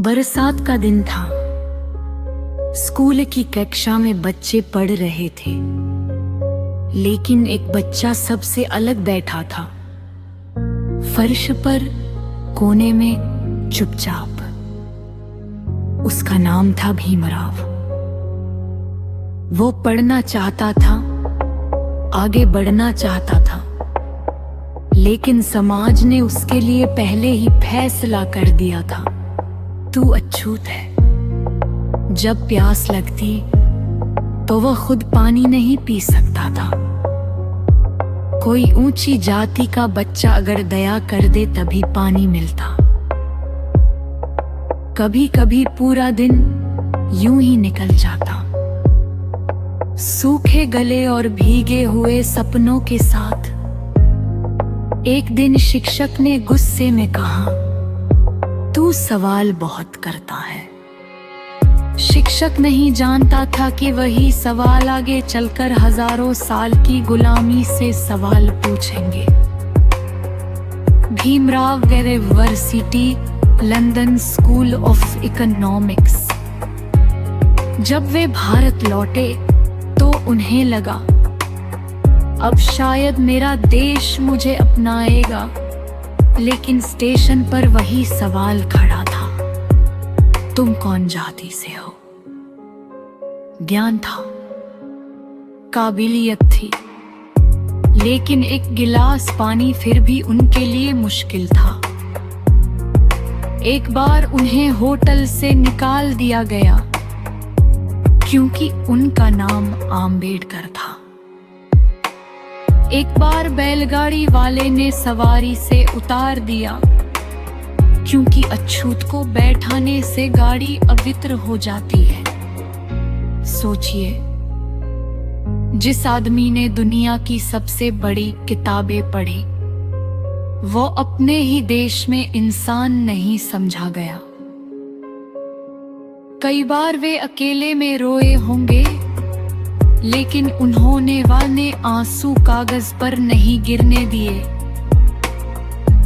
बरसात का दिन था। स्कूल की कक्षा में बच्चे पढ़ रहे थे, लेकिन एक बच्चा सबसे अलग बैठा था, फर्श पर कोने में चुपचाप। उसका नाम था भीमराव। वो पढ़ना चाहता था, आगे बढ़ना चाहता था, लेकिन समाज ने उसके लिए पहले ही फैसला कर दिया था, तू अछूत है। जब प्यास लगती तो वह खुद पानी नहीं पी सकता था। कोई ऊंची जाति का बच्चा अगर दया कर दे तभी पानी मिलता। कभी कभी पूरा दिन यूं ही निकल जाता, सूखे गले और भीगे हुए सपनों के साथ। एक दिन शिक्षक ने गुस्से में कहा, तू सवाल बहुत करता है। शिक्षक नहीं जानता था कि वही सवाल आगे चलकर हजारों साल की गुलामी से सवाल पूछेंगे। Bhimrao university, London school of economics. जब वे भारत लौटे तो उन्हें लगा, अब शायद मेरा देश मुझे अपनाएगा। लेकिन स्टेशन पर वही सवाल खड़ा था, तुम कौन जाति से हो? ज्ञान था, काबिलियत थी, लेकिन एक गिलास पानी फिर भी उनके लिए मुश्किल था। एक बार उन्हें होटल से निकाल दिया गया क्योंकि उनका नाम आम्बेडकर था। एक बार बैलगाड़ी वाले ने सवारी से उतार दिया क्योंकि अछूत को बैठाने से गाड़ी अवित्र हो जाती है। सोचिए, जिस आदमी ने दुनिया की सबसे बड़ी किताबें पढ़ी, वो अपने ही देश में इंसान नहीं समझा गया। कई बार वे अकेले में रोए होंगे, लेकिन उन्होंने वाले आंसू कागज पर नहीं गिरने दिए।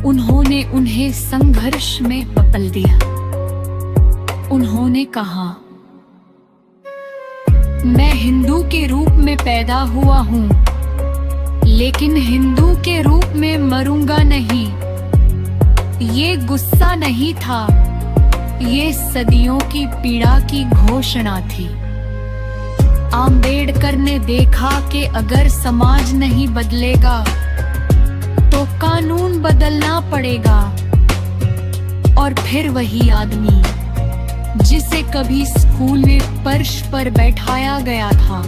उन्होंने उन्हें संघर्ष में बदल दिया। उन्होंने कहा, मैं हिंदू के रूप में पैदा हुआ हूँ, लेकिन हिंदू के रूप में मरूंगा नहीं। ये गुस्सा नहीं था, ये सदियों की पीड़ा की घोषणा थी। आम्बेडकर ने देखा कि अगर समाज नहीं बदलेगा तो कानून बदलना पड़ेगा। और फिर वही आदमी जिसे कभी स्कूल में फर्श पर बैठाया गया था,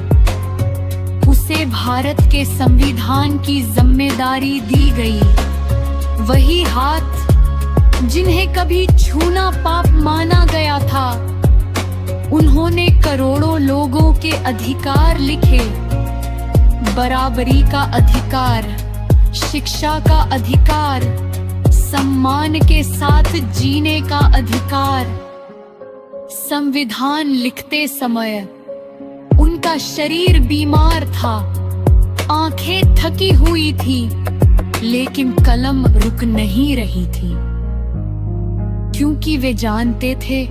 उसे भारत के संविधान की जिम्मेदारी दी गई। वही हाथ जिन्हें कभी छूना पाप माना गया था, उन्होंने करोड़ों लोगों के अधिकार लिखे। बराबरी का अधिकार, शिक्षा का अधिकार, सम्मान के साथ जीने का अधिकार। संविधान लिखते समय उनका शरीर बीमार था, आंखें थकी हुई थी, लेकिन कलम रुक नहीं रही थी, क्योंकि वे जानते थे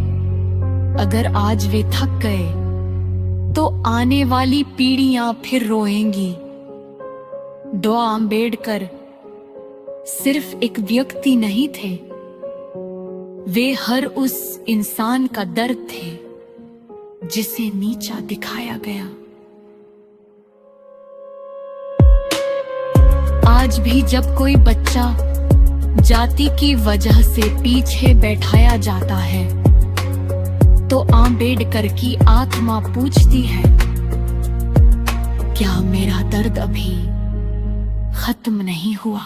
अगर आज वे थक गए तो आने वाली पीढ़ियां फिर रोएंगी। डॉ. आम्बेडकर सिर्फ एक व्यक्ति नहीं थे, वे हर उस इंसान का दर्द थे जिसे नीचा दिखाया गया। आज भी जब कोई बच्चा जाति की वजह से पीछे बैठाया जाता है, तो आम्बेडकर की आत्मा पूछती है, क्या मेरा दर्द अभी खत्म नहीं हुआ?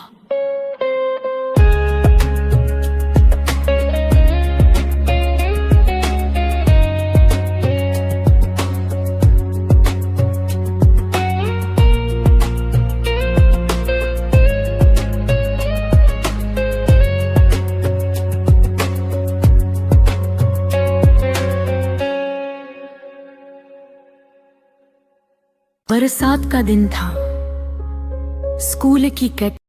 बरसात का दिन था। स्कूल की